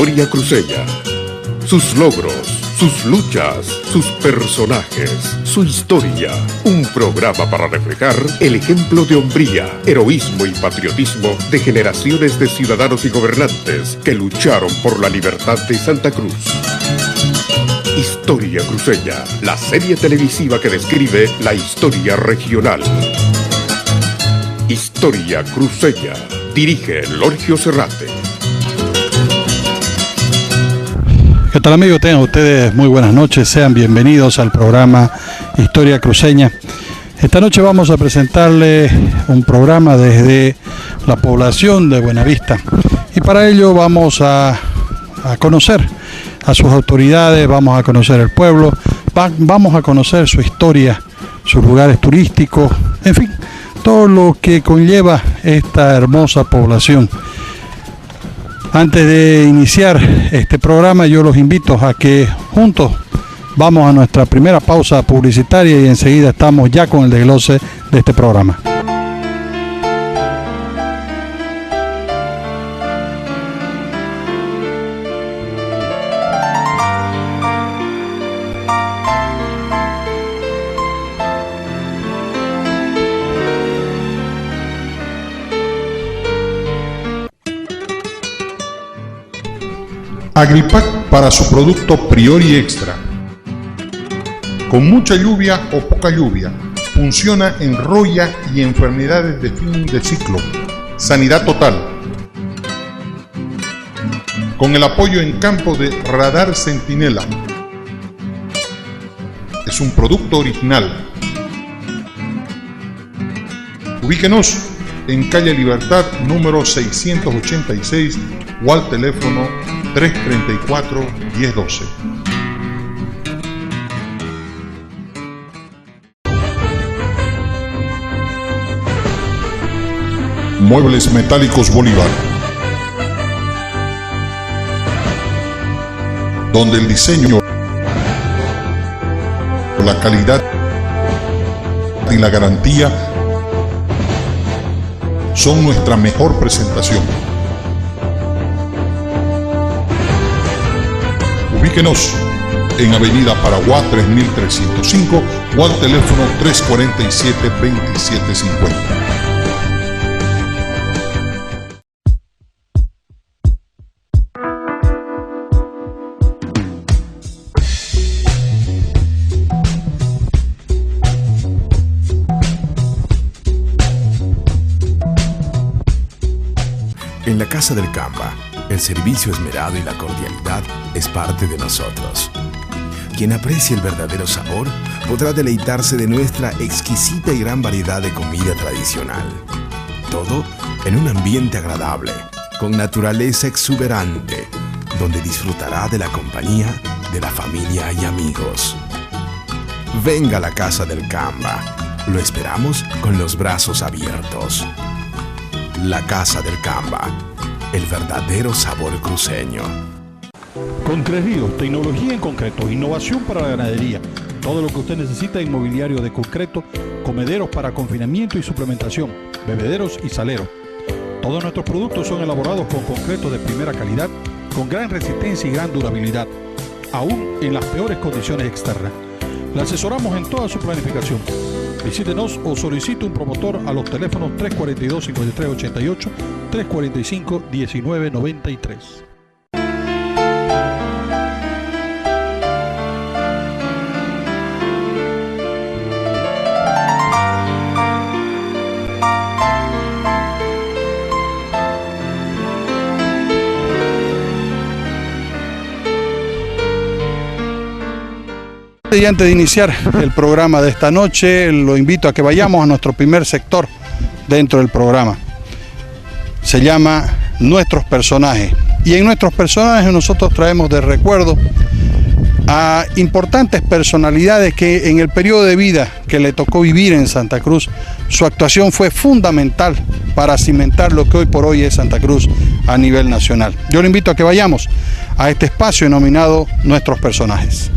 Historia cruceña. Sus logros, sus luchas, sus personajes, su historia. Un programa para reflejar el ejemplo de hombría, heroísmo y patriotismo de generaciones de ciudadanos y gobernantes que lucharon por la libertad de Santa Cruz. Historia cruceña, la serie televisiva que describe la historia regional. Historia cruceña. Dirige Lorgio Serrate. ¿Qué tal, amigos? Tengan ustedes muy buenas noches. Sean bienvenidos al programa Historia cruceña. Esta noche vamos a presentarles un programa desde la población de Buenavista. Y para ello vamos a conocer a sus autoridades, vamos a conocer el pueblo, vamos a conocer su historia, sus lugares turísticos, en fin, todo lo que conlleva esta hermosa población. Antes de iniciar este programa, yo los invito a que juntos vamos a nuestra primera pausa publicitaria y enseguida estamos ya con el desglose de este programa. Agripac para su producto Priori Extra. Con mucha lluvia o poca lluvia, funciona en roya y enfermedades de fin de ciclo. Sanidad total. Con el apoyo en campo de Radar Centinela. Es un producto original. Ubíquenos en calle Libertad número 686 o al teléfono 334-1012. Muebles Metálicos Bolívar, donde el diseño, la calidad y la garantía son nuestra mejor presentación. Ubíquenos en Avenida Paraguay 3305 o al teléfono 347-2750. En la Casa del Camba, el servicio esmerado y la cordialidad es parte de nosotros. Quien aprecie el verdadero sabor podrá deleitarse de nuestra exquisita y gran variedad de comida tradicional. Todo en un ambiente agradable, con naturaleza exuberante, donde disfrutará de la compañía de la familia y amigos. Venga a la Casa del Camba. Lo esperamos con los brazos abiertos. La Casa del Camba, el verdadero sabor cruceño. Con Tres Ríos, tecnología en concreto, innovación para la ganadería, todo lo que usted necesita en mobiliario de concreto, comederos para confinamiento y suplementación, bebederos y saleros. Todos nuestros productos son elaborados con concreto de primera calidad, con gran resistencia y gran durabilidad, aún en las peores condiciones externas. Le asesoramos en toda su planificación. Visítenos o solicite un promotor a los teléfonos 342-5388, 345-1993. Y antes de iniciar el programa de esta noche, lo invito a que vayamos a nuestro primer sector dentro del programa. Se llama Nuestros Personajes. Y en Nuestros Personajes nosotros traemos de recuerdo a importantes personalidades que en el periodo de vida que le tocó vivir en Santa Cruz, su actuación fue fundamental para cimentar lo que hoy por hoy es Santa Cruz a nivel nacional. Yo le invito a que vayamos a este espacio denominado Nuestros Personajes.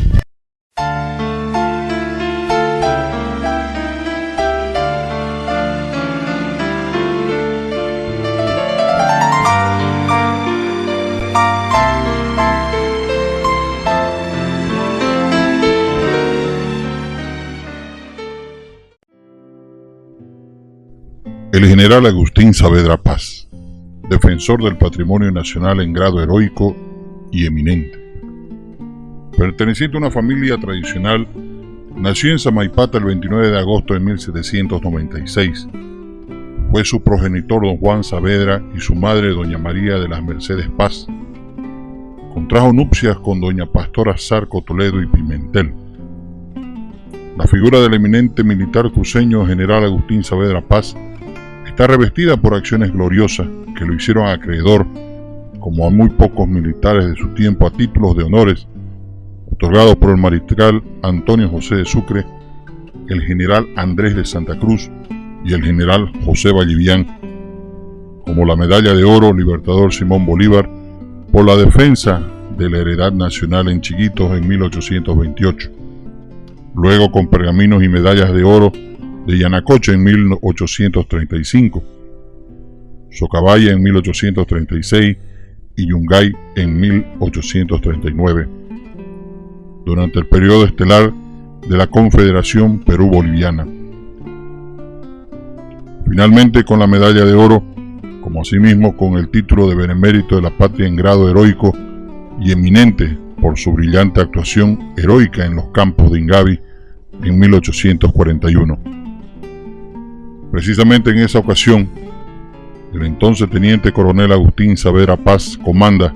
El general Agustín Saavedra Paz, defensor del patrimonio nacional en grado heroico y eminente. Perteneciente a una familia tradicional, nació en Samaipata el 29 de agosto de 1796. Fue su progenitor don Juan Saavedra y su madre doña María de las Mercedes Paz. Contrajo nupcias con doña Pastora Zarco Toledo y Pimentel. La figura del eminente militar cruceño general Agustín Saavedra Paz está revestida por acciones gloriosas que lo hicieron acreedor, como a muy pocos militares de su tiempo, a títulos de honores otorgados por el mariscal Antonio José de Sucre, el general Andrés de Santa Cruz y el general José Vallivián, como la medalla de oro Libertador Simón Bolívar por la defensa de la heredad nacional en Chiquitos en 1828, luego con pergaminos y medallas de oro de Yanacocha en 1835, Socabaya en 1836 y Yungay en 1839, durante el periodo estelar de la Confederación Perú-Boliviana. Finalmente con la medalla de oro, como asimismo con el título de Benemérito de la Patria en grado heroico y eminente por su brillante actuación heroica en los campos de Ingavi en 1841. Precisamente en esa ocasión, el entonces teniente coronel Agustín Saavedra Paz comanda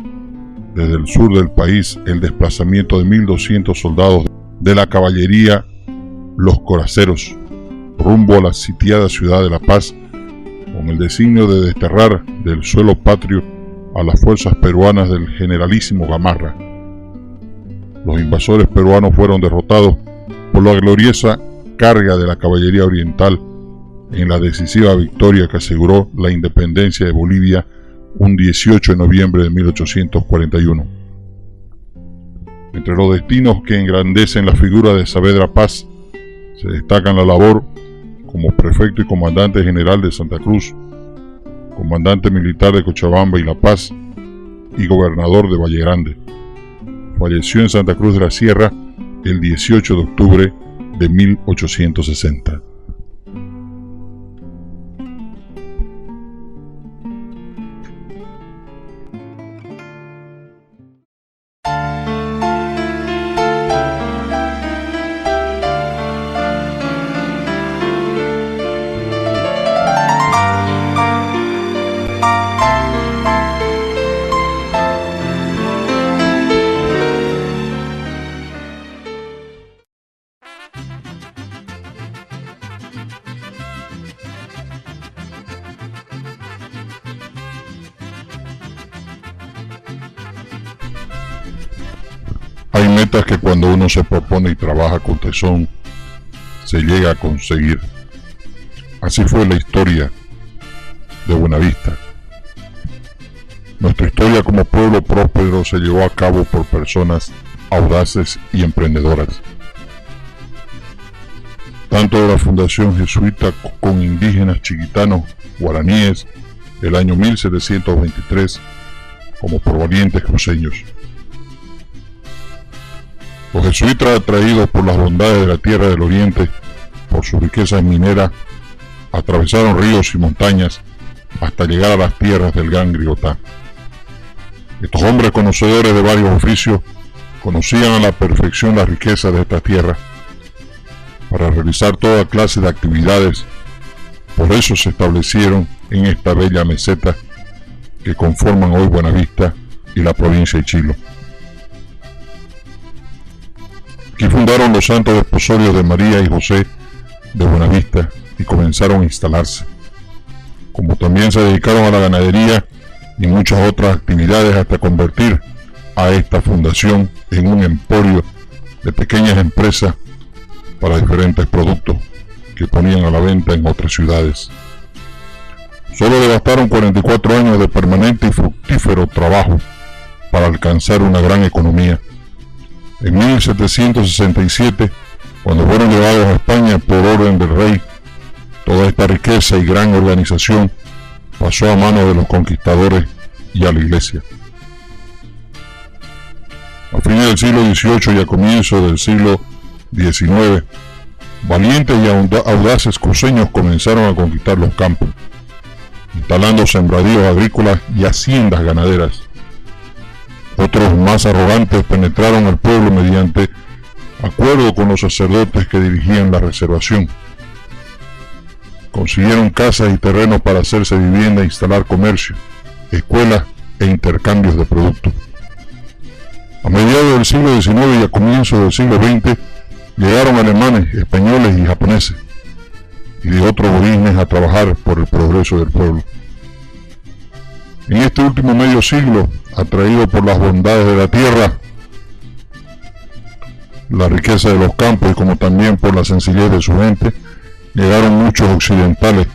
desde el sur del país el desplazamiento de 1.200 soldados de la caballería Los Coraceros rumbo a la sitiada ciudad de La Paz, con el designio de desterrar del suelo patrio a las fuerzas peruanas del generalísimo Gamarra. Los invasores peruanos fueron derrotados por la gloriosa carga de la caballería oriental en la decisiva victoria que aseguró la independencia de Bolivia un 18 de noviembre de 1841. Entre los destinos que engrandecen la figura de Saavedra Paz se destacan la labor como prefecto y comandante general de Santa Cruz, comandante militar de Cochabamba y La Paz y gobernador de Valle Grande. Falleció en Santa Cruz de la Sierra el 18 de octubre de 1860. Hay metas que cuando uno se propone y trabaja con tesón, se llega a conseguir. Así fue la historia de Buenavista. Nuestra historia como pueblo próspero se llevó a cabo por personas audaces y emprendedoras. Tanto de la Fundación Jesuita con indígenas chiquitanos guaraníes del año 1723, como por valientes cruceños. Los jesuitas, atraídos por las bondades de la tierra del oriente, por sus riquezas mineras, atravesaron ríos y montañas hasta llegar a las tierras del Gran Grigotá. Estos hombres conocedores de varios oficios conocían a la perfección la riqueza de esta tierra para realizar toda clase de actividades. Por eso se establecieron en esta bella meseta que conforman hoy Buenavista y la provincia de Chilo. Aquí fundaron los santos desposorios de María y José de Buenavista y comenzaron a instalarse, como también se dedicaron a la ganadería y muchas otras actividades hasta convertir a esta fundación en un emporio de pequeñas empresas para diferentes productos que ponían a la venta en otras ciudades. Solo le bastaron 44 años de permanente y fructífero trabajo para alcanzar una gran economía. En 1767, cuando fueron llevados a España por orden del rey, toda esta riqueza y gran organización pasó a manos de los conquistadores y a la iglesia. A fines del siglo XVIII y a comienzos del siglo XIX, valientes y audaces cruceños comenzaron a conquistar los campos. instalando sembradíos agrícolas y haciendas ganaderas. Otros más arrogantes penetraron al pueblo mediante acuerdo con los sacerdotes que dirigían la reservación. Consiguieron casas y terrenos para hacerse vivienda e instalar comercio, escuelas e intercambios de productos. A mediados del siglo XIX y a comienzos del siglo XX llegaron alemanes, españoles y japoneses y de otros orígenes a trabajar por el progreso del pueblo. En este último medio siglo, atraído por las bondades de la tierra, la riqueza de los campos y como también por la sencillez de su gente, llegaron muchos occidentales,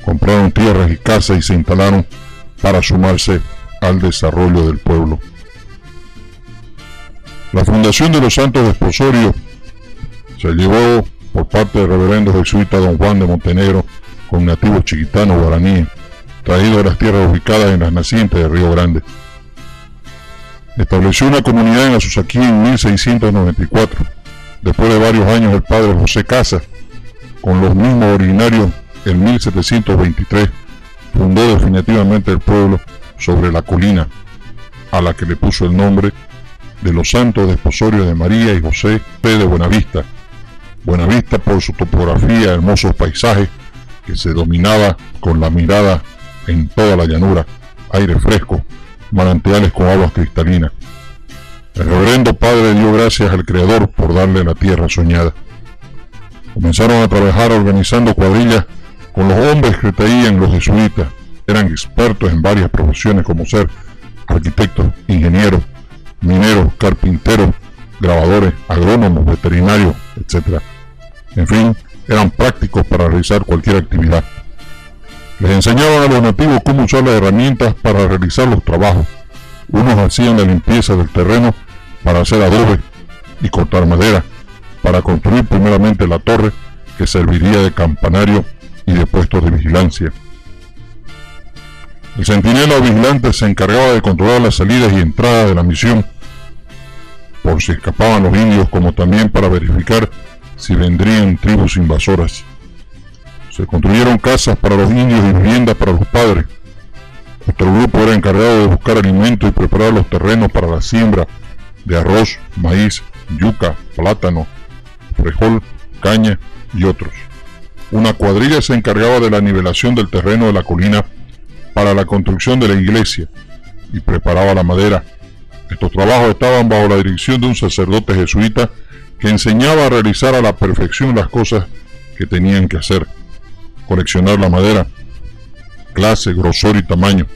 compraron tierras y casas y se instalaron para sumarse al desarrollo del pueblo. La fundación de los Santos Desposorios se llevó por parte del reverendo jesuita don Juan de Montenegro con nativos chiquitanos guaraníes, traídos de las tierras ubicadas en las nacientes del Río Grande. Estableció una comunidad en Azusaquí en 1694. Después de varios años, el padre José Casas, con los mismos originarios, en 1723, fundó definitivamente el pueblo sobre la colina, a la que le puso el nombre de los Santos Desposorios de María y José de Buenavista. Buenavista por su topografía, hermosos paisajes que se dominaba con la mirada en toda la llanura, aire fresco, manantiales con aguas cristalinas. El reverendo padre dio gracias al Creador por darle la tierra soñada. Comenzaron a trabajar organizando cuadrillas con los hombres que traían los jesuitas. Eran expertos en varias profesiones como ser arquitectos, ingenieros, mineros, carpinteros, grabadores, agrónomos, veterinarios, etc. En fin, eran prácticos para realizar cualquier actividad. Les enseñaban a los nativos cómo usar las herramientas para realizar los trabajos. Unos hacían la limpieza del terreno para hacer adobe y cortar madera, para construir primeramente la torre que serviría de campanario y de puestos de vigilancia. El centinela o vigilante se encargaba de controlar las salidas y entradas de la misión, por si escapaban los indios, como también para verificar si vendrían tribus invasoras. Se construyeron casas para los indios y viviendas para los padres. Otro grupo era encargado de buscar alimento y preparar los terrenos para la siembra de arroz, maíz, yuca, plátano, frijol, caña y otros. Una cuadrilla se encargaba de la nivelación del terreno de la colina para la construcción de la iglesia y preparaba la madera. Estos trabajos estaban bajo la dirección de un sacerdote jesuita que enseñaba a realizar a la perfección las cosas que tenían que hacer: coleccionar la madera, clase, grosor y tamaño.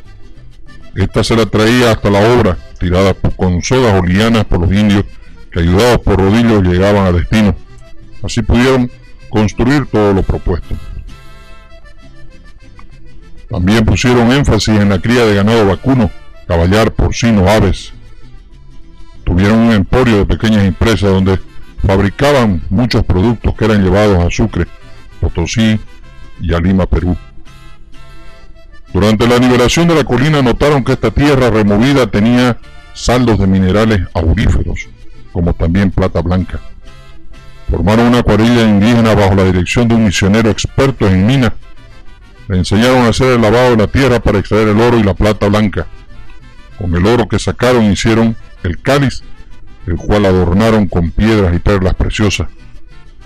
Esta se la traía hasta la obra, tirada con sogas o lianas por los indios, que ayudados por rodillos llegaban a destino. Así pudieron construir todo lo propuesto. También pusieron énfasis en la cría de ganado vacuno, caballar, porcino, aves. Tuvieron un emporio de pequeñas empresas donde fabricaban muchos productos que eran llevados a Sucre, Potosí y a Lima, Perú. Durante la liberación de la colina notaron que esta tierra removida tenía saldos de minerales auríferos, como también plata blanca. Formaron una cuadrilla indígena bajo la dirección de un misionero experto en minas. Le enseñaron a hacer el lavado de la tierra para extraer el oro y la plata blanca. Con el oro que sacaron hicieron el cáliz, el cual adornaron con piedras y perlas preciosas.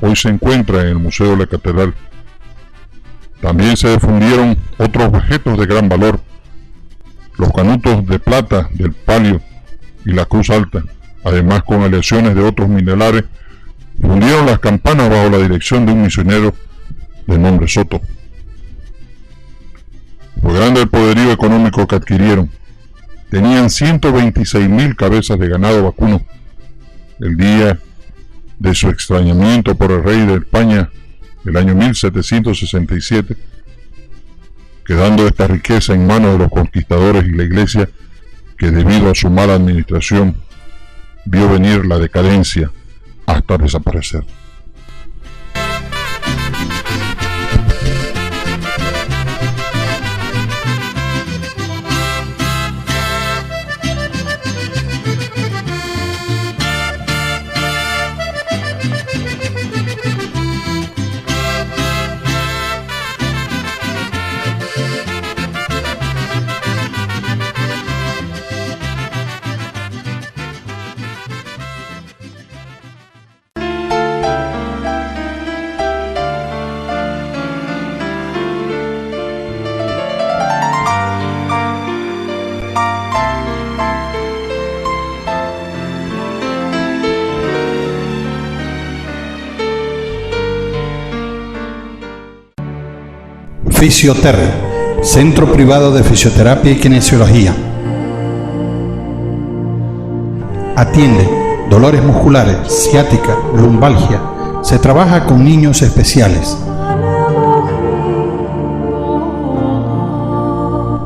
Hoy se encuentra en el Museo de la Catedral. También se difundieron otros objetos de gran valor: los canutos de plata del palio y la cruz alta, además con aleaciones de otros minerales. Fundieron las campanas bajo la dirección de un misionero de nombre Soto. Fue grande el poderío económico que adquirieron. Tenían 126,000 cabezas de ganado vacuno. El día de su extrañamiento por el rey de España, el año 1767, quedando esta riqueza en manos de los conquistadores y la iglesia, que debido a su mala administración vio venir la decadencia hasta desaparecer. Fisioterra, centro privado de fisioterapia y kinesiología. Atiende dolores musculares, ciática, lumbalgia. Se trabaja con niños especiales.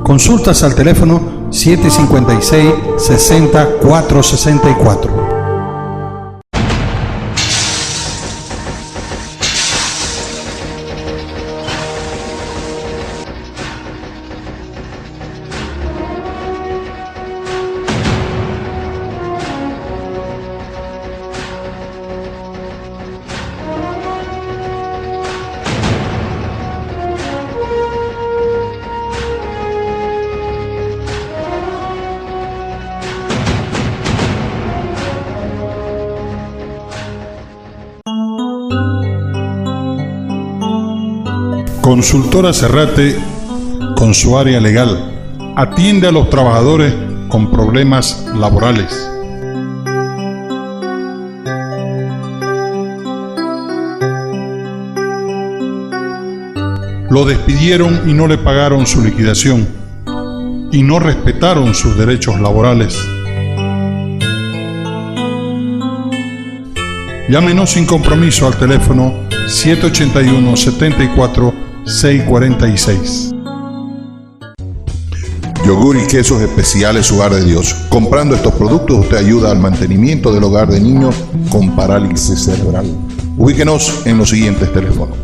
Consultas al teléfono 756-60-464. Consultora Serrate, con su área legal, atiende a los trabajadores con problemas laborales. Lo despidieron y no le pagaron su liquidación, y no respetaron sus derechos laborales. Llámenos sin compromiso al teléfono 781-74-646. Yogur y quesos especiales Hogar de Dios. Comprando estos productos usted ayuda al mantenimiento del hogar de niños con parálisis cerebral. Ubíquenos en los siguientes teléfonos.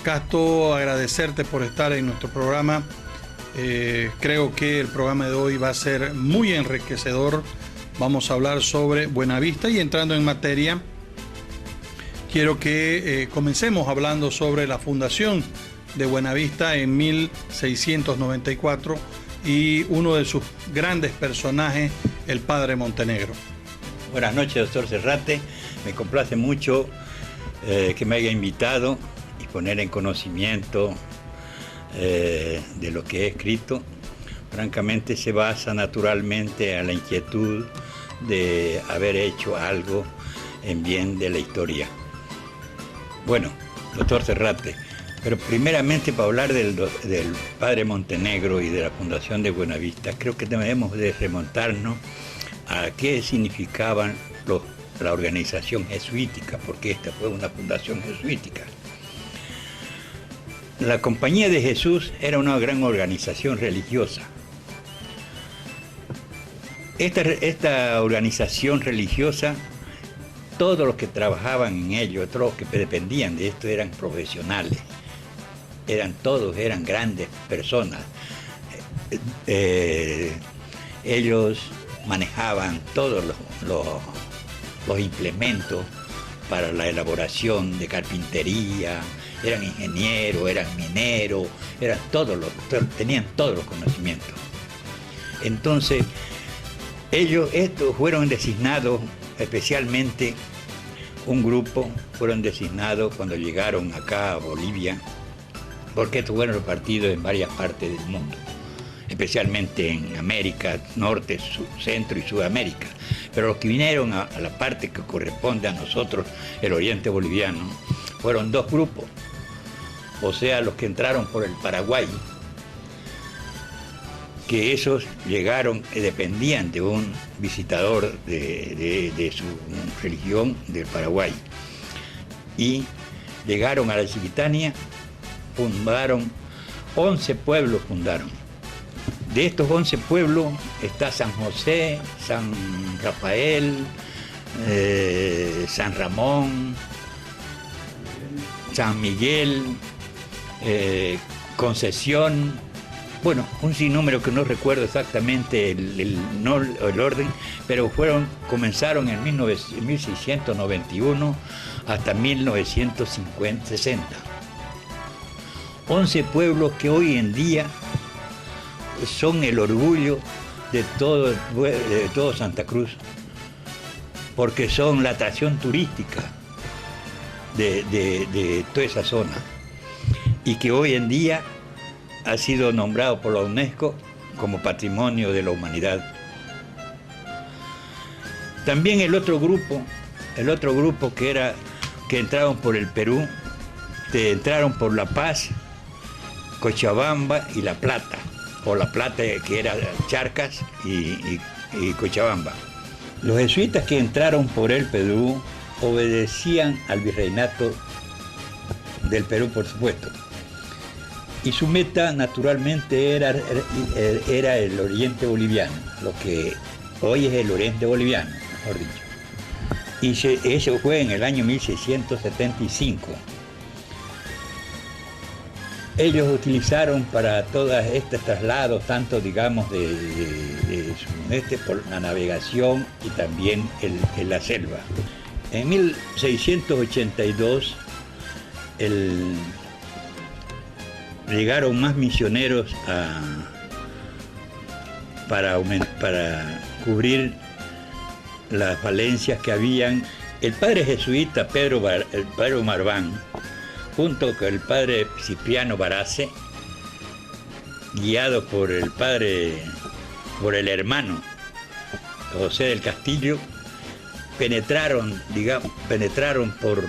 Casto, agradecerte por estar en nuestro programa. Creo que el programa de hoy va a ser muy enriquecedor. Vamos a hablar sobre Buenavista y entrando en materia, quiero que comencemos hablando sobre la fundación de Buenavista en 1694 y uno de sus grandes personajes, el Padre Montenegro. Buenas noches, doctor Serrate. Me complace mucho que me haya invitado y poner en conocimiento de lo que he escrito. Francamente se basa naturalmente a la inquietud de haber hecho algo en bien de la historia. Bueno, doctor Serrate, pero primeramente para hablar del Padre Montenegro y de la fundación de Buenavista, creo que debemos de remontarnos a qué significaban la organización jesuítica, porque esta fue una fundación jesuítica. La Compañía de Jesús era una gran organización religiosa. Esta organización religiosa, todos los que trabajaban en ello, todos los que dependían de esto eran profesionales. Todos eran grandes personas. Ellos manejaban todos los implementos para la elaboración de carpintería, eran ingenieros, eran mineros, tenían todos los conocimientos. Entonces, estos fueron designados, especialmente un grupo, fueron designados cuando llegaron acá a Bolivia, porque estos fueron repartidos en varias partes del mundo, especialmente en América Norte, Centro y Sudamérica. Pero los que vinieron a la parte que corresponde a nosotros, el oriente boliviano, fueron dos grupos. O sea, los que entraron por el Paraguay, que esos llegaron, dependían de un visitador de su religión del Paraguay. Y llegaron a la Chiquitania, fundaron 11 pueblos. De estos 11 pueblos está San José, San Rafael, San Ramón, San Miguel, Concesión, bueno, un sinnúmero que no recuerdo exactamente el orden, pero comenzaron en 1691 hasta 1960. 11 pueblos que hoy en día son el orgullo de todo Santa Cruz, porque son la atracción turística de toda esa zona, y que hoy en día ha sido nombrado por la UNESCO como Patrimonio de la Humanidad. También el otro grupo que entraron por el Perú, entraron por La Paz, Cochabamba y La Plata, o La Plata, que era Charcas y Cochabamba. Los jesuitas que entraron por el Perú obedecían al virreinato del Perú, por supuesto, y su meta naturalmente era el oriente boliviano, lo que hoy es el oriente boliviano, mejor dicho. Y eso fue en el año 1675. Ellos utilizaron para todos estos traslados, tanto digamos de sudeste por la navegación y también en la selva. En 1682 llegaron más misioneros para cubrir las falencias que habían. El padre jesuita Pedro Marván, junto con el padre Cipriano Barace, guiado por el hermano José del Castillo, penetraron por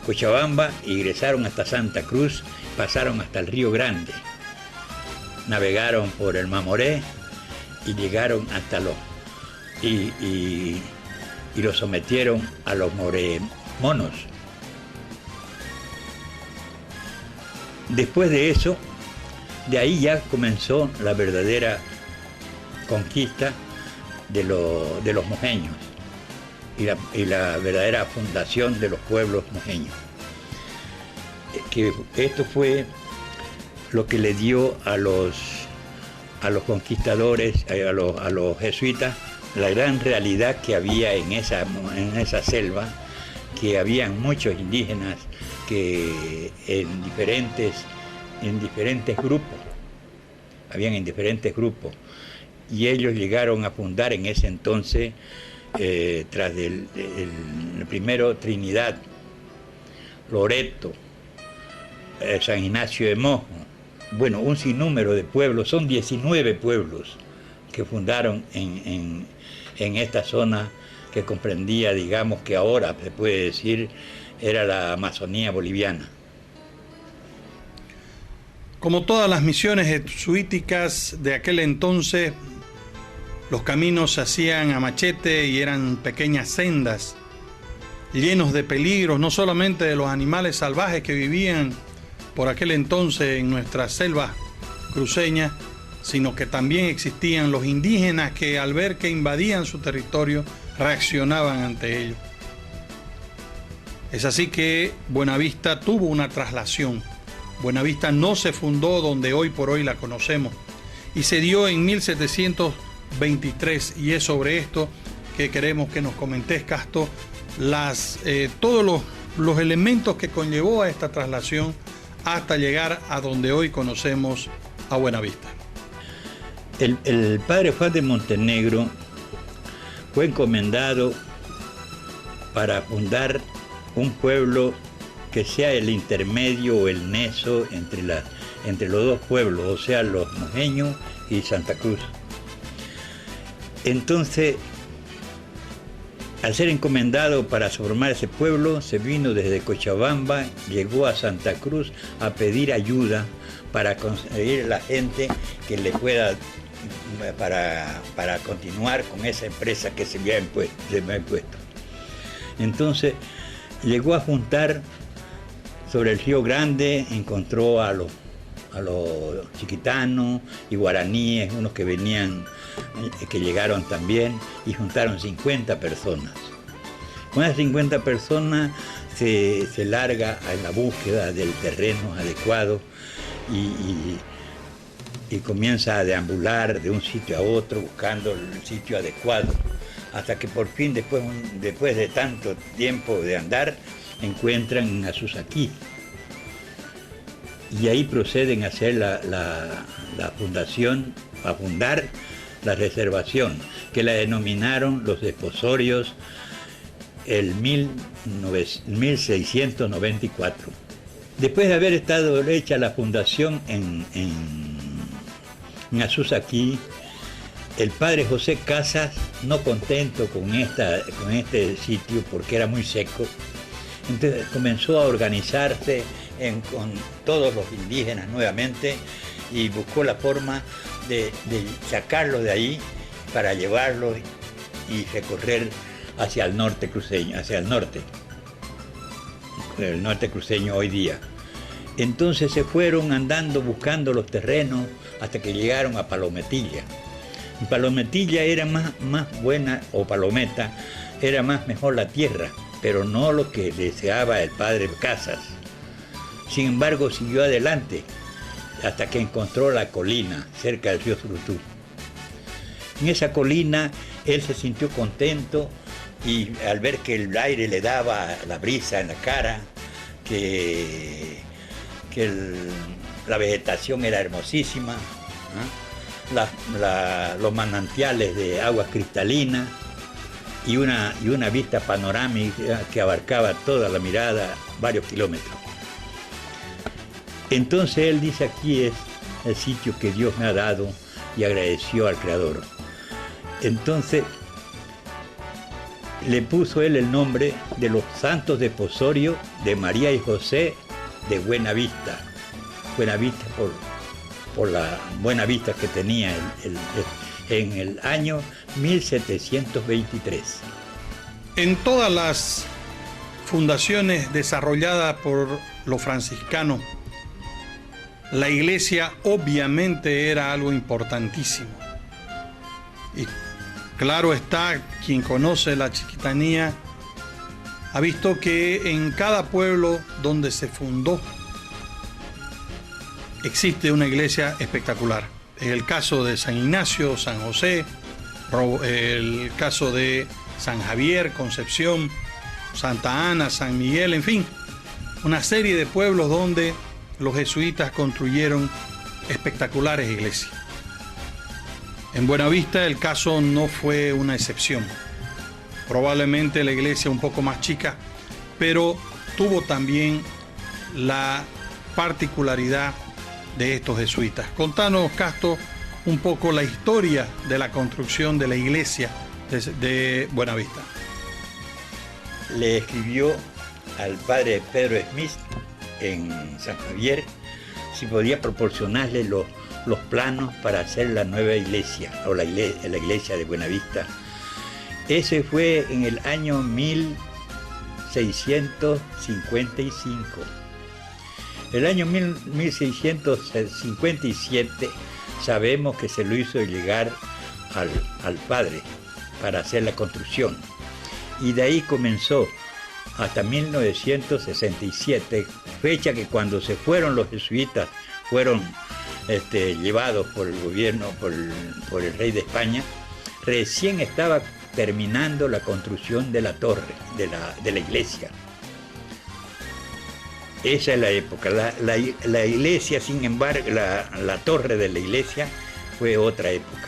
Cochabamba, ingresaron hasta Santa Cruz, pasaron hasta el Río Grande, navegaron por el Mamoré y llegaron hasta y los sometieron a los moremonos. Después de eso, de ahí ya comenzó la verdadera conquista de los mojeños y la verdadera fundación de los pueblos mojeños. Que esto fue lo que le dio a los conquistadores, a los jesuitas, la gran realidad que había en esa selva, que habían muchos indígenas que en diferentes grupos, y ellos llegaron a fundar en ese entonces, tras el primero Trinidad, Loreto, San Ignacio de Mojo, bueno, un sinnúmero de pueblos, son 19 pueblos que fundaron en esta zona que comprendía, digamos que ahora se puede decir, era la Amazonía boliviana. Como todas las misiones jesuíticas de aquel entonces, los caminos se hacían a machete y eran pequeñas sendas, llenos de peligros, no solamente de los animales salvajes que vivían por aquel entonces en nuestras selvas cruceñas, sino que también existían los indígenas que al ver que invadían su territorio reaccionaban ante ello. Es así que Buenavista tuvo una traslación. Buenavista no se fundó donde hoy por hoy la conocemos y se dio en 1723, y es sobre esto que queremos que nos comentes, Casto, todos los elementos que conllevó a esta traslación hasta llegar a donde hoy conocemos a Buenavista. El padre Juan de Montenegro fue encomendado para fundar un pueblo que sea el intermedio o el nexo entre los dos pueblos, o sea, los mojeños y Santa Cruz. Entonces, al ser encomendado para formar ese pueblo, se vino desde Cochabamba, llegó a Santa Cruz a pedir ayuda para conseguir la gente que le pueda, para continuar con esa empresa que se me ha impuesto. Entonces, llegó a juntar sobre el Río Grande, encontró a los chiquitanos y guaraníes, unos que llegaron también, y juntaron 50 personas. Con esas 50 personas se larga a la búsqueda del terreno adecuado y comienza a deambular de un sitio a otro buscando el sitio adecuado, hasta que por fin, después de tanto tiempo de andar, encuentran a Susaquí. Y ahí proceden a hacer la fundación, a fundar la reservación, que la denominaron los desposorios el 1694. Después de haber estado hecha la fundación en Azusaquí, el padre José Casas, no contento con este sitio porque era muy seco, entonces comenzó a organizarse con todos los indígenas nuevamente y buscó la forma de sacarlos de ahí para llevarlos y recorrer hacia el norte cruceño, el norte cruceño hoy día. Entonces se fueron andando buscando los terrenos hasta que llegaron a Palometilla. Palometilla era más buena, o Palometa, era mejor la tierra, pero no lo que deseaba el padre Casas. Sin embargo, siguió adelante hasta que encontró la colina cerca del río Surutú. En esa colina él se sintió contento y al ver que el aire le daba la brisa en la cara, que la vegetación era hermosísima, ¿eh? Los manantiales de agua cristalina y una vista panorámica que abarcaba toda la mirada, varios kilómetros. Entonces él dice: aquí es el sitio que Dios me ha dado, y agradeció al Creador. Entonces le puso él el nombre de los santos desposorios de María y José de Buenavista. Buenavista por la buena vista que tenía en el año 1723. En todas las fundaciones desarrolladas por los franciscanos, la iglesia obviamente era algo importantísimo. Y claro está, quien conoce la Chiquitanía ha visto que en cada pueblo donde se fundó existe una iglesia espectacular. En el caso de San Ignacio, San José, el caso de San Javier, Concepción, Santa Ana, San Miguel, en fin, una serie de pueblos donde los jesuitas construyeron espectaculares iglesias. En Buenavista el caso no fue una excepción. Probablemente la iglesia un poco más chica, pero tuvo también la particularidad de estos jesuitas. Contanos, Casto, un poco la historia de la construcción de la iglesia de Buenavista. Le escribió al padre Pedro Smith en San Javier si podía proporcionarle los planos para hacer la nueva iglesia, o la iglesia de Buenavista. Ese fue en el año 1655. El año 1657 sabemos que se lo hizo llegar al padre para hacer la construcción. Y de ahí comenzó hasta 1967, fecha que cuando se fueron los jesuitas, fueron llevados por el gobierno, por el rey de España, recién estaba terminando la construcción de la torre, de la iglesia. Esa es la época. La iglesia, sin embargo, la torre de la iglesia fue otra época.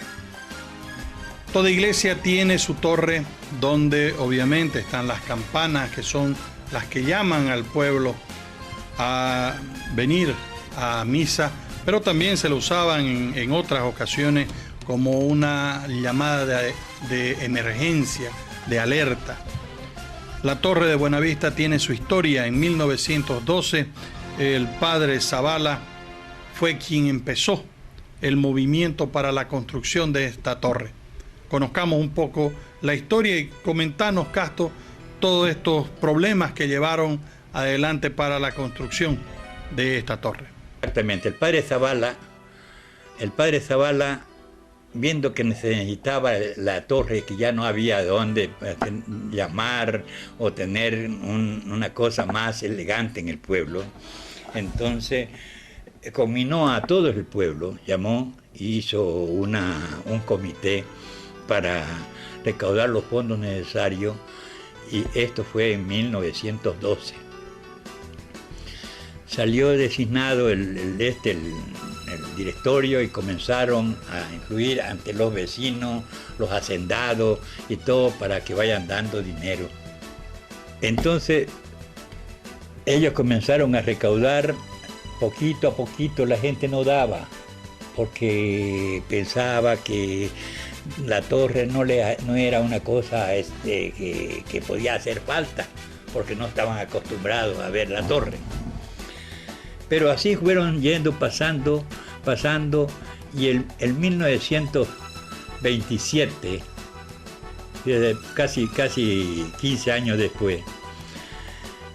Toda iglesia tiene su torre donde obviamente están las campanas, que son las que llaman al pueblo a venir a misa, pero también se lo usaban en otras ocasiones como una llamada de emergencia, de alerta. La Torre de Buenavista tiene su historia. En 1912, el padre Zavala fue quien empezó el movimiento para la construcción de esta torre. Conozcamos un poco la historia y comentanos, Casto, todos estos problemas que llevaron adelante para la construcción de esta torre. Exactamente. El padre Zavala, viendo que se necesitaba la torre, que ya no había dónde llamar o tener una cosa más elegante en el pueblo, entonces combinó a todo el pueblo, llamó y hizo un comité para recaudar los fondos necesarios, y esto fue en 1912. Salió designado el directorio y comenzaron a influir ante los vecinos, los hacendados y todo, para que vayan dando dinero Entonces, ellos comenzaron a recaudar poquito a poquito, la gente no daba, porque pensaba que la torre no era una cosa que podía hacer falta, porque no estaban acostumbrados a ver la torre. Pero así fueron yendo, pasando, y el 1927, casi 15 años después,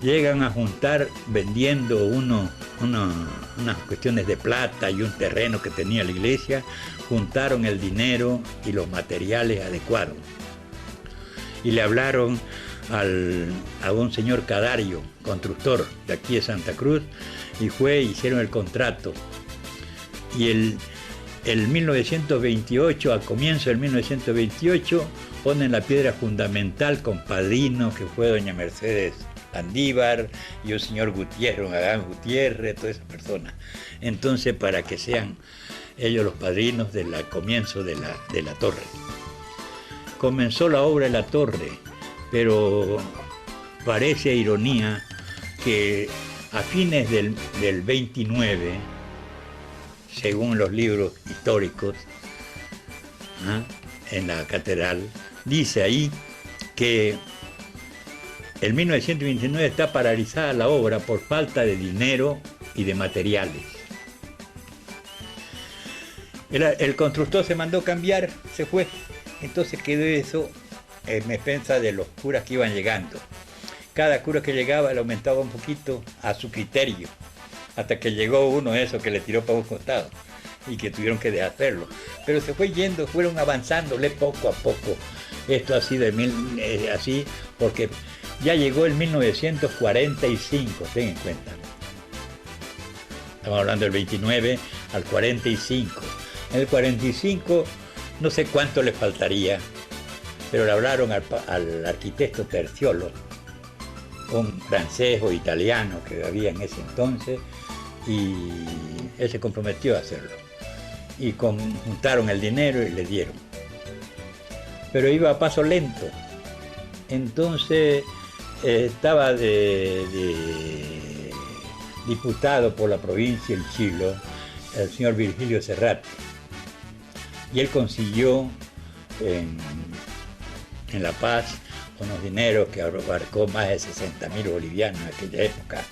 llegan a juntar, vendiendo unas cuestiones de plata y un terreno que tenía la iglesia, juntaron el dinero y los materiales adecuados. Y le hablaron a un señor Cadario, constructor de aquí de Santa Cruz, y hicieron el contrato. Y el 1928, al comienzo del 1928, ponen la piedra fundamental con padrino, que fue doña Mercedes Andívar y un señor Gutiérrez, un Agán Gutiérrez, todas esas personas. Entonces, para que sean ellos los padrinos del comienzo de la torre. Comenzó la obra de la torre, pero parece ironía que a fines del 29, según los libros históricos, en la catedral, dice ahí que en 1929 está paralizada la obra por falta de dinero y de materiales. El constructor se mandó cambiar, se fue. Entonces quedó eso en defensa de los curas que iban llegando. Cada cura que llegaba le aumentaba un poquito a su criterio, hasta que llegó uno de esos que le tiró para un costado y que tuvieron que deshacerlo. Pero se fue yendo, fueron avanzándole poco a poco. Esto ha sido así porque ya llegó el 1945, ten en cuenta. Estamos hablando del 29 al 45. En el 45 no sé cuánto le faltaría, pero le hablaron al arquitecto Terziolo, un francés o italiano que había en ese entonces, y él se comprometió a hacerlo. Y juntaron el dinero y le dieron. Pero iba a paso lento. Entonces estaba de diputado por la provincia del Chilo el señor Virgilio Serrati. Y él consiguió en La Paz unos dineros que abarcó más de 60.000 bolivianos en aquella época,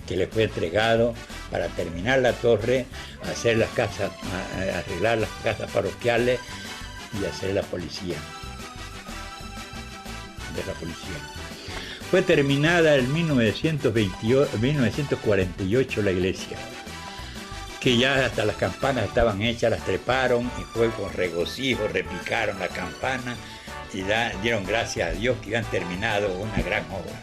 que le fue entregado para terminar la torre, hacer las casas, arreglar las casas parroquiales y hacer la policía. Fue terminada en 1948 la iglesia, que ya hasta las campanas estaban hechas, las treparon y fue con regocijo, repicaron la campana y dieron gracias a Dios que habían terminado una gran obra.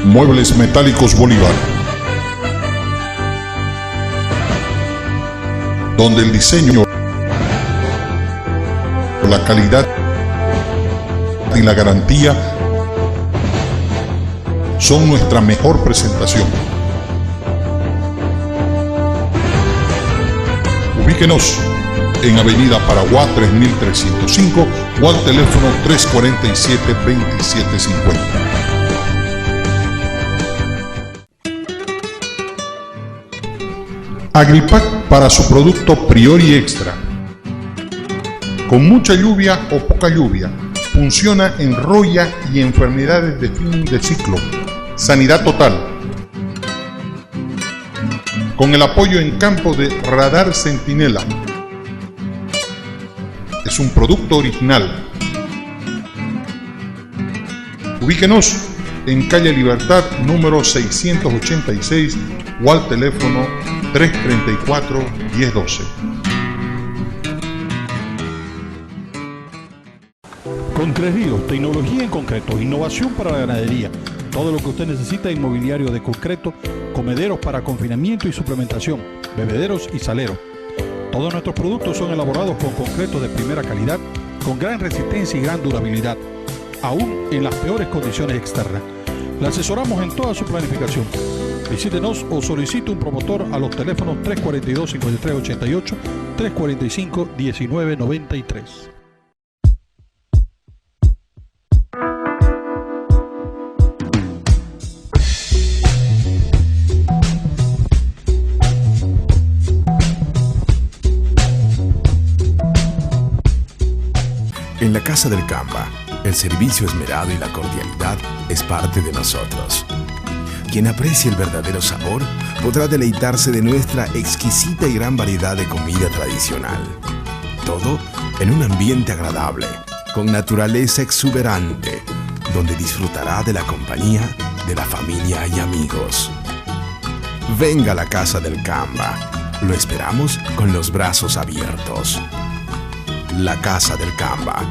Muebles Metálicos Bolívar, donde el diseño, la calidad y la garantía son nuestra mejor presentación. Ubíquenos en Avenida Paraguay 3305 o al teléfono 347-2750. Agripac para su producto Priori Extra. Con mucha lluvia o poca lluvia, funciona en roya y enfermedades de fin de ciclo. Sanidad total. Con el apoyo en campo de Radar Centinela. Es un producto original. Ubíquenos en calle Libertad número 686 o al teléfono 334-1012. Con Tres Ríos, tecnología en concreto, innovación para la ganadería, todo lo que usted necesita en mobiliario de concreto, comederos para confinamiento y suplementación, bebederos y saleros. Todos nuestros productos son elaborados con concreto de primera calidad, con gran resistencia y gran durabilidad, aún en las peores condiciones externas. Le asesoramos en toda su planificación. Visítenos o solicite un promotor a los teléfonos 342-5388, 345-1993. En la Casa del Camba, el servicio esmerado y la cordialidad es parte de nosotros. Quien aprecie el verdadero sabor podrá deleitarse de nuestra exquisita y gran variedad de comida tradicional. Todo en un ambiente agradable, con naturaleza exuberante, donde disfrutará de la compañía de la familia y amigos. Venga a la Casa del Camba. Lo esperamos con los brazos abiertos. La Casa del Camba,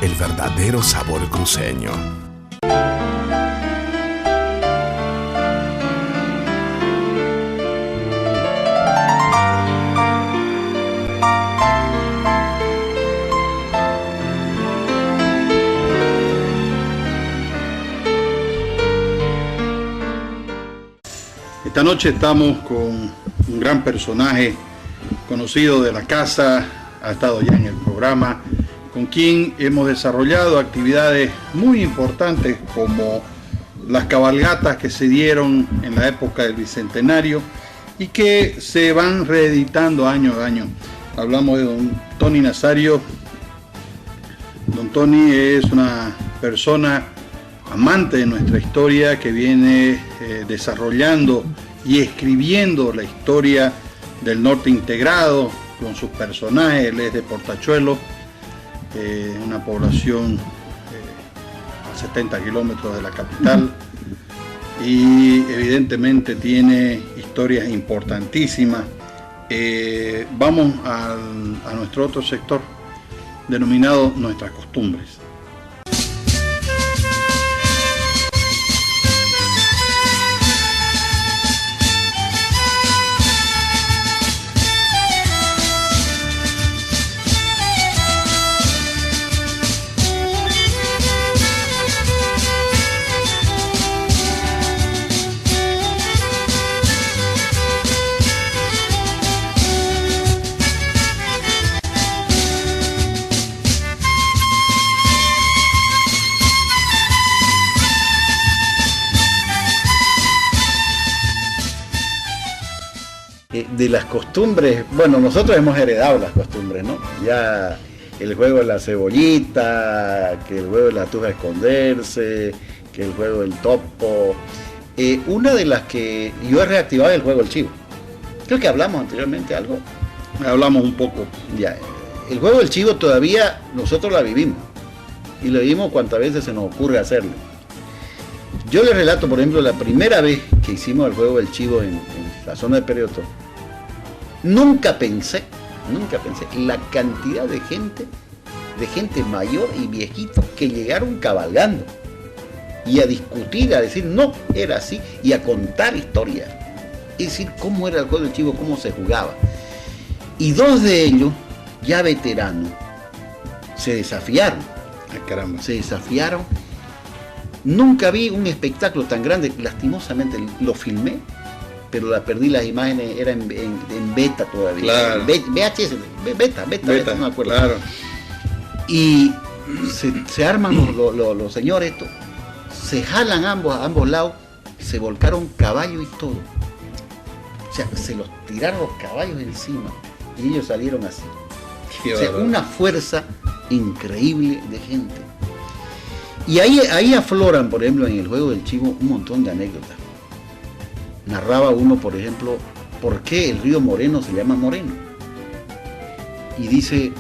el verdadero sabor cruceño. Esta noche estamos con un gran personaje conocido de la casa, ha estado ya en el programa, con quien hemos desarrollado actividades muy importantes como las cabalgatas que se dieron en la época del Bicentenario y que se van reeditando año a año. Hablamos de don Tony Nazario. Don Tony es una persona amante de nuestra historia que viene desarrollando y escribiendo la historia del norte integrado con sus personajes. Él es de Portachuelo, una población a 70 kilómetros de la capital, y evidentemente tiene historias importantísimas. Vamos a nuestro otro sector denominado Nuestras Costumbres. De las costumbres, bueno, nosotros hemos heredado las costumbres, ¿no? Ya el juego de la cebollita, que el juego de la tuja a esconderse, que el juego del topo. Una de las que yo he reactivado es el juego del chivo. Creo que hablamos anteriormente algo. Hablamos un poco. Ya, el juego del chivo todavía nosotros la vivimos. Y lo vivimos cuantas veces se nos ocurre hacerlo. Yo les relato, por ejemplo, la primera vez que hicimos el juego del chivo en la zona de Perioto. Nunca pensé la cantidad de gente mayor y viejitos que llegaron cabalgando y a discutir, a decir no, era así, y a contar historias, es decir, cómo era el juego del chivo, cómo se jugaba. Y dos de ellos, ya veteranos, se desafiaron. Caramba. Se desafiaron. Nunca vi un espectáculo tan grande, lastimosamente lo filmé, pero la perdí, las imágenes eran en beta todavía. Claro. VHS, beta, no me acuerdo. Claro. Y se arman los señores, se jalan a ambos lados, se volcaron caballo y todo. O sea, se los tiraron los caballos encima y ellos salieron así. O sea, una fuerza increíble de gente. Y ahí afloran, por ejemplo, en el juego del chivo, un montón de anécdotas. Narraba uno, por ejemplo, por qué el río Moreno se llama Moreno. Y dice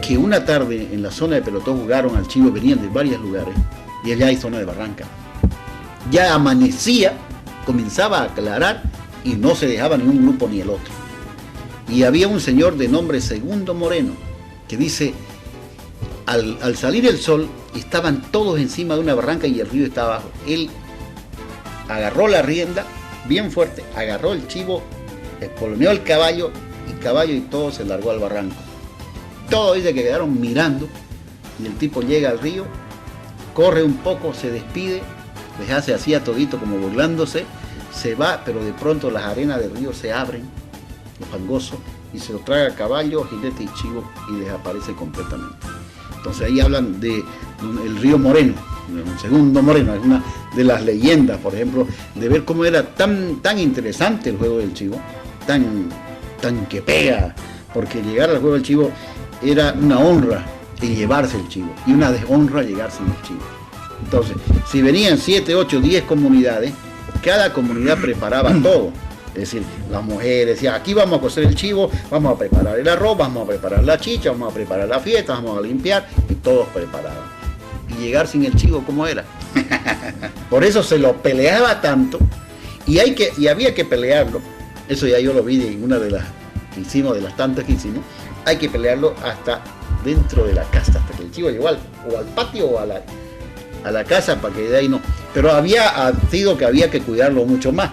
que una tarde en la zona de Pelotón jugaron al chivo, venían de varios lugares, y allá hay zona de barranca. Ya amanecía, comenzaba a aclarar, y no se dejaba ni un grupo ni el otro. Y había un señor de nombre Segundo Moreno, que dice, al salir el sol, estaban todos encima de una barranca y el río estaba abajo. Él agarró la rienda, bien fuerte, agarró el chivo, espoloneó el caballo y caballo y todo se largó al barranco. Todos dice que quedaron mirando y el tipo llega al río, corre un poco, se despide, les hace así a todito como burlándose, se va, pero de pronto las arenas del río se abren, los fangosos, y se lo traga caballo, jinete y chivo y desaparece completamente. Entonces ahí hablan de el río Moreno, el segundo Moreno, es una de las leyendas, por ejemplo, de ver cómo era tan interesante el juego del chivo, tan que pega, porque llegar al juego del chivo era una honra el llevarse el chivo y una deshonra llegar sin el chivo. Entonces, si venían 7, 8, 10 comunidades, cada comunidad preparaba todo. Es decir, las mujeres decían, aquí vamos a cocer el chivo, vamos a preparar el arroz, vamos a preparar la chicha, vamos a preparar la fiesta, vamos a limpiar, y todos preparaban. Y llegar sin el chivo, ¿cómo era? Por eso se lo peleaba tanto, y había que pelearlo. Eso ya yo lo vi en una de las que hicimos, de las tantas que hicimos. Hay que pelearlo hasta dentro de la casa, hasta que el chivo llegó o al patio o a la casa, para que de ahí no. Pero había sido que había que cuidarlo mucho más.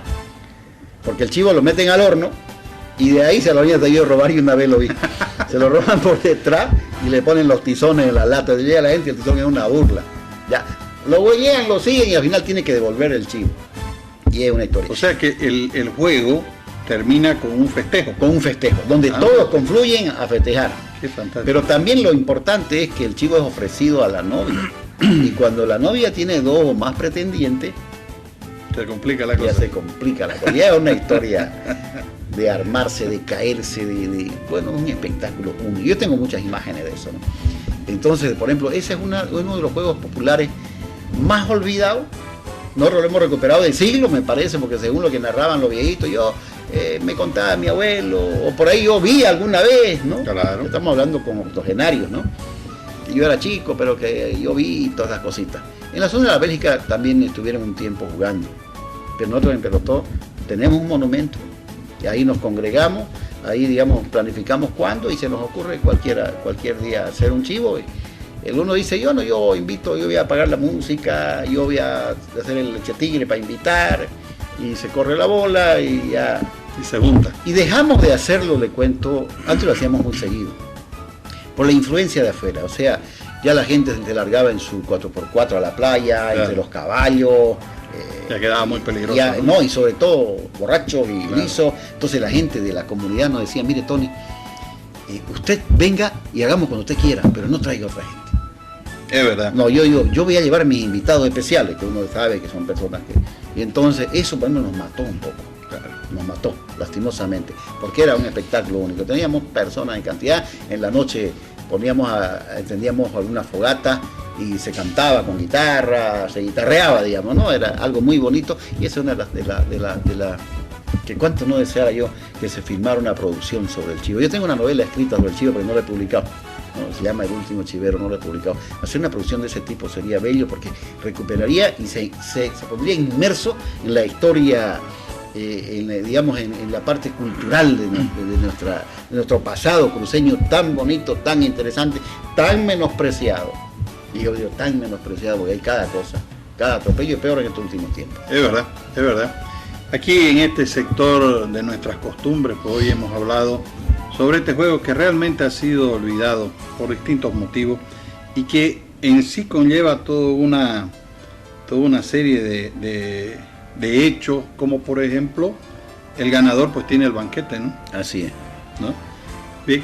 Porque el chivo lo meten al horno y de ahí se lo habían tenido a robar, y una vez lo vi. Se lo roban por detrás y le ponen los tizones en la lata. Llega la gente y el tizón es una burla. Ya, lo huellean, lo siguen y al final tiene que devolver el chivo. Y es una historia. O sea que el juego termina con un festejo. Con un festejo, donde todos confluyen a festejar. Qué fantástico. Pero también lo importante es que el chivo es ofrecido a la novia. Y cuando la novia tiene 2 o más pretendientes, se complica la cosa. Ya se complica la cosa. Ya es una historia de armarse, de caerse, bueno, un espectáculo único. Yo tengo muchas imágenes de eso, ¿no? Entonces, por ejemplo, ese es uno de los juegos populares más olvidados. No lo hemos recuperado del siglo, me parece, porque según lo que narraban los viejitos, yo me contaba mi abuelo, o por ahí yo vi alguna vez, ¿no? Claro. Estamos hablando con octogenarios, ¿no? Que yo era chico, pero que yo vi todas esas cositas. En la zona de la Bélgica también estuvieron un tiempo jugando, pero nosotros en Pelotó tenemos un monumento y ahí nos congregamos, ahí digamos planificamos cuándo y se nos ocurre cualquier día hacer un chivo. Y el uno dice, yo voy a pagar la música, yo voy a hacer el leche tigre para invitar, y se corre la bola y ya. Y se junta. Y dejamos de hacerlo, le cuento, antes lo hacíamos muy seguido, por la influencia de afuera, o sea, ya la gente se largaba en su 4x4 a la playa, claro, entre los caballos. Ya quedaba muy peligroso. Ya, ¿no? Y sobre todo borrachos y claro, lisos. Entonces la gente de la comunidad nos decía, mire Tony, usted venga y hagamos cuando usted quiera, pero no traiga otra gente. Es verdad. No, yo voy a llevar a mis invitados especiales, que uno sabe que son personas que... Y entonces eso para mí nos mató un poco. Claro, nos mató, lastimosamente, porque era un espectáculo único. Teníamos personas en cantidad, en la noche encendíamos alguna fogata y se cantaba con guitarra, se guitarreaba, digamos, ¿no? Era algo muy bonito y esa es una de las que cuánto no deseara yo que se filmara una producción sobre el chivo. Yo tengo una novela escrita sobre el chivo, pero no la he publicado. No, se llama El último chivero, no la he publicado. Hacer una producción de ese tipo sería bello porque recuperaría y se pondría inmerso en la historia, en la parte cultural de nuestro pasado cruceño tan bonito, tan interesante, tan menospreciado. Y yo digo tan menospreciado porque hay cada cosa, cada atropello es peor en estos últimos tiempos. Es verdad, es verdad. Aquí en este sector de nuestras costumbres, pues hoy hemos hablado sobre este juego que realmente ha sido olvidado por distintos motivos y que en sí conlleva toda una serie de hechos, como por ejemplo el ganador pues tiene el banquete, ¿no? Así es, ¿no? Bien,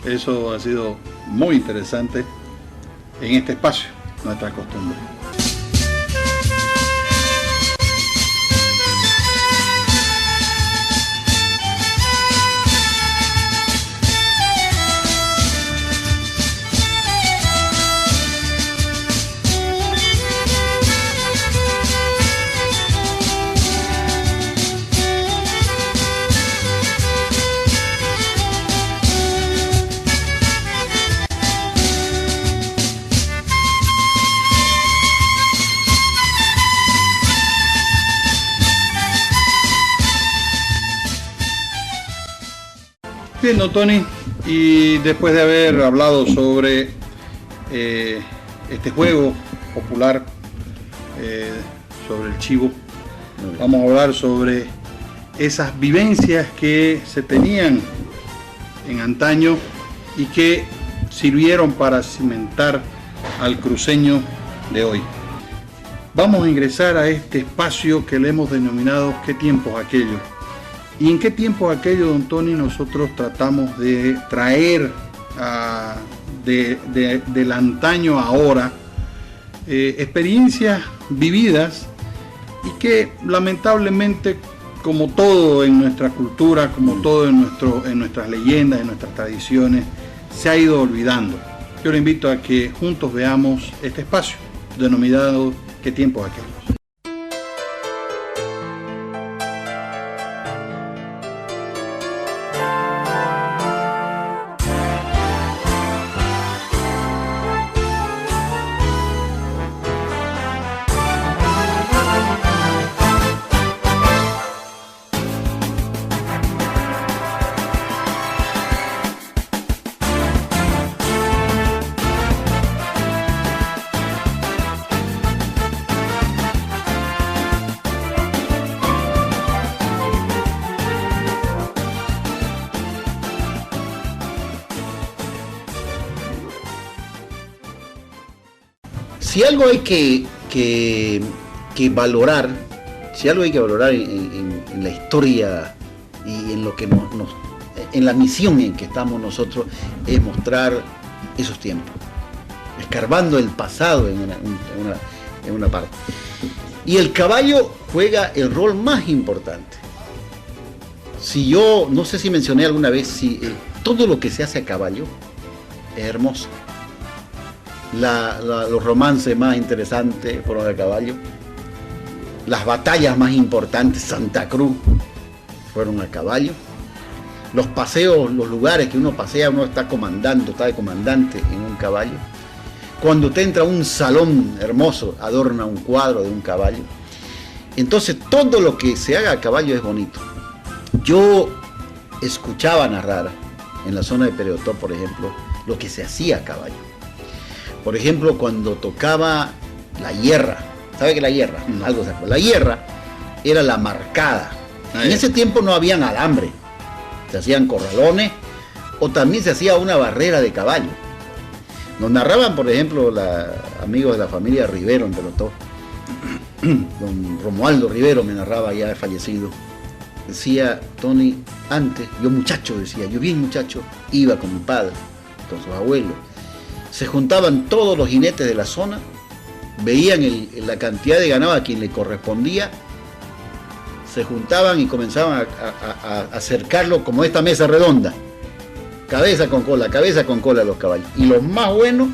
eso ha sido muy interesante en este espacio, nuestra costumbre. Bien, don Tony, y después de haber hablado sobre este juego popular, sobre el chivo, vamos a hablar sobre esas vivencias que se tenían en antaño y que sirvieron para cimentar al cruceño de hoy. Vamos a ingresar a este espacio que le hemos denominado ¿Qué tiempos aquellos? ¿Y en qué tiempos aquellos, don Tony, nosotros tratamos de traer del antaño a ahora experiencias vividas y que lamentablemente, como todo en nuestra cultura, como todo en nuestras leyendas, en nuestras tradiciones, se ha ido olvidando? Yo le invito a que juntos veamos este espacio denominado ¿Qué tiempos aquellos? Si algo hay que valorar, si algo hay que valorar en la historia y en lo que en la misión en que estamos nosotros, es mostrar esos tiempos, escarbando el pasado en una parte. Y el caballo juega el rol más importante. Si yo, no sé si mencioné alguna vez, si todo lo que se hace a caballo es hermoso. Los romances más interesantes fueron a caballo. Las batallas más importantes, Santa Cruz, fueron a caballo. Los paseos, los lugares que uno pasea, uno está comandando, está de comandante en un caballo. Cuando usted entra a un salón hermoso, adorna un cuadro de un caballo. Entonces todo lo que se haga a caballo es bonito. Yo escuchaba narrar en la zona de Pereotó, por ejemplo, lo que se hacía a caballo. Por ejemplo, cuando tocaba la hierra, ¿sabe qué es la hierra? No. Algo se acuerda. La hierra era la marcada. En ese tiempo no habían alambre, se hacían corralones o también se hacía una barrera de caballo. Nos narraban, por ejemplo, amigos de la familia Rivero en Pelotó. Don Romualdo Rivero me narraba, ya fallecido. Decía, Tony, antes, yo muchacho, decía, yo bien muchacho, iba con mi padre, con sus abuelos. Se juntaban todos los jinetes de la zona, veían la cantidad de ganado a quien le correspondía, se juntaban y comenzaban a acercarlo como esta mesa redonda, cabeza con cola los caballos. Y los más buenos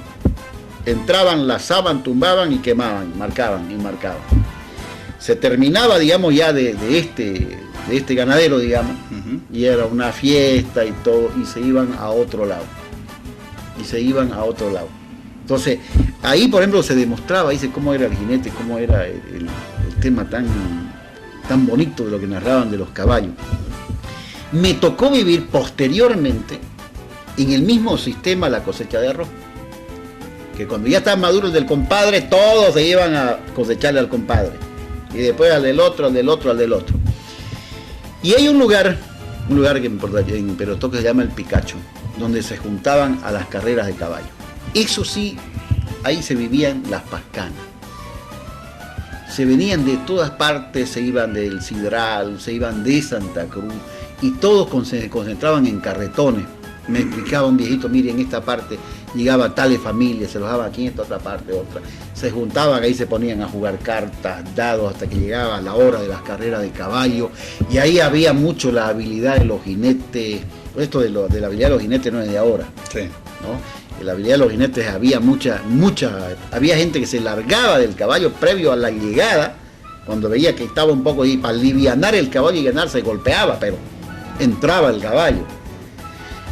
entraban, lazaban, tumbaban y quemaban, marcaban y marcaban. Se terminaba, digamos, ya de este ganadero, digamos, y era una fiesta y todo, y se iban a otro lado. Entonces, ahí, por ejemplo, se demostraba, dice, cómo era el jinete, cómo era el tema tan bonito de lo que narraban de los caballos. Me tocó vivir posteriormente en el mismo sistema la cosecha de arroz. Que cuando ya estaban maduros del compadre, todos se iban a cosecharle al compadre. Y después al del otro. Y hay un lugar que en Pereotó que se llama el Picacho, donde se juntaban a las carreras de caballo. Eso sí, ahí se vivían las pascanas. Se venían de todas partes, se iban del Sidral, se iban de Santa Cruz, y todos se concentraban en carretones. Me explicaba un viejito, mire, en esta parte llegaba tales familias, se los daba aquí, en esta otra parte, otra. Se juntaban, ahí se ponían a jugar cartas, dados, hasta que llegaba la hora de las carreras de caballo, y ahí había mucho la habilidad de los jinetes. Esto de la habilidad de los jinetes no es de ahora, Sí. ¿no? En la habilidad de los jinetes había había gente que se largaba del caballo previo a la llegada, cuando veía que estaba un poco ahí, para alivianar el caballo y ganar, se golpeaba, pero entraba el caballo.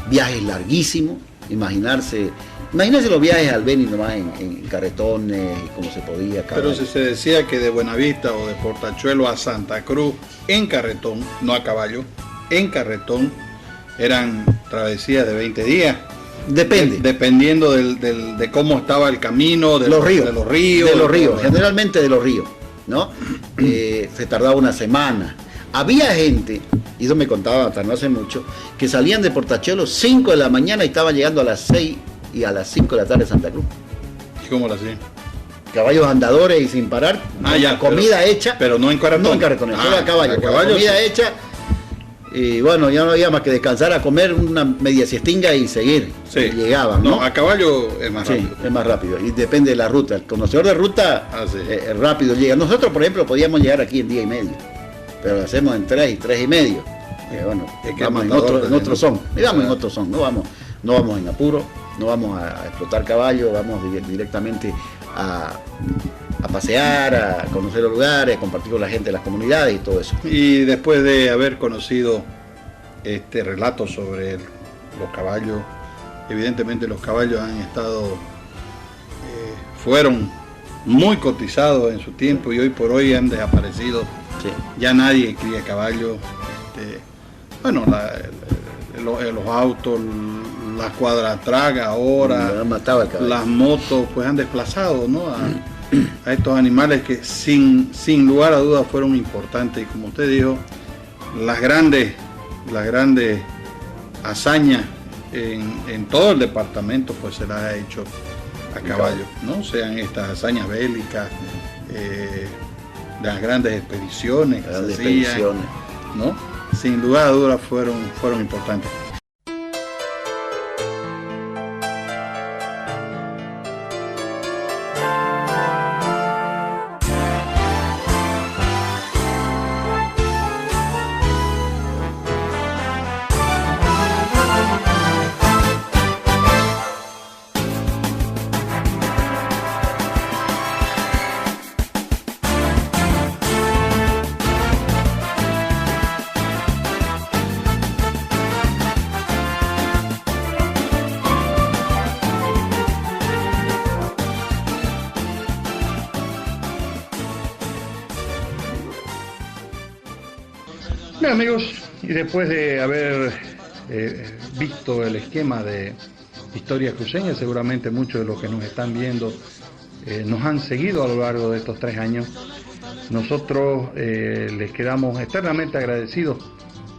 Viajes larguísimos, imagínense los viajes al Beni nomás en carretones, como se podía. Pero si se decía que de Buenavista o de Portachuelo a Santa Cruz en carretón, no a caballo, en carretón, eran travesías de 20 días. Depende. Dependiendo de cómo estaba el camino, de los ríos. Generalmente de los ríos, ¿no? Se tardaba una semana. había gente, y eso me contaba hasta no hace mucho, que salían de Portachuelo 5 de la mañana y estaban llegando a las 6 y a las 5 de la tarde a Santa Cruz. ¿Y cómo lo hacían? Caballos andadores y sin parar, ya, comida hecha. Pero no en carretón. No en carretones, solo a caballo. Comida hecha. Y bueno, ya no había más que descansar, a comer una media siestinga y seguir. Sí. Y llegaban, ¿no? A caballo es más rápido. Sí, es más rápido. Y depende de la ruta. El conocedor de ruta rápido llega. Nosotros, por ejemplo, podíamos llegar aquí en día y medio. Pero lo hacemos en 3 y medio. Bueno, vamos en otro son. Y vamos en otro son. No vamos en apuro, no vamos a explotar caballo, vamos directamente a pasear, a conocer los lugares, a compartir con la gente de las comunidades y todo eso. Y después de haber conocido este relato sobre los caballos, evidentemente los caballos han estado, fueron muy cotizados en su tiempo y hoy por hoy han desaparecido. Sí. Ya nadie cría caballos. Los autos, las cuadratragas ahora, las motos, pues han desplazado, ¿no? a estos animales que sin lugar a dudas fueron importantes. Y como usted dijo, las grandes hazañas en todo el departamento pues se las ha hecho a caballo, ¿no? Sean estas hazañas bélicas, las grandes expediciones que se hacían, ¿no? Sin lugar a dudas fueron importantes. Bien, amigos, y después de haber visto el esquema de Historia Cruceña, seguramente muchos de los que nos están viendo nos han seguido a lo largo de estos 3 años. Nosotros les quedamos eternamente agradecidos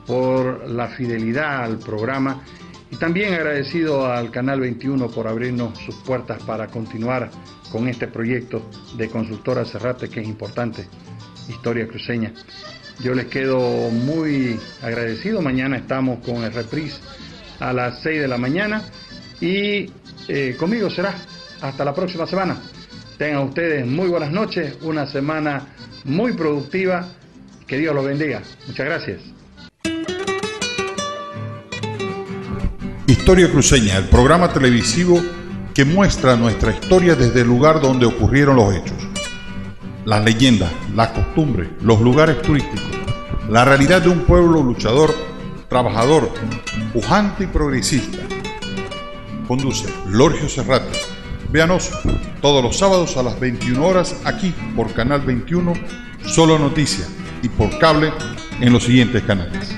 por la fidelidad al programa y también agradecidos al Canal 21 por abrirnos sus puertas para continuar con este proyecto de Consultora Serrate, que es importante, Historia Cruceña. Yo les quedo muy agradecido. Mañana estamos con el reprise a las 6 de la mañana y conmigo será hasta la próxima semana. Tengan ustedes muy buenas noches, una semana muy productiva. Que Dios los bendiga. Muchas gracias. Historia Cruceña, el programa televisivo que muestra nuestra historia desde el lugar donde ocurrieron los hechos. Las leyendas, las costumbres, los lugares turísticos, la realidad de un pueblo luchador, trabajador, pujante y progresista. Conduce Lorgio Serrate. Véanos todos los sábados a las 21 horas aquí por Canal 21, Solo Noticias, y por cable en los siguientes canales.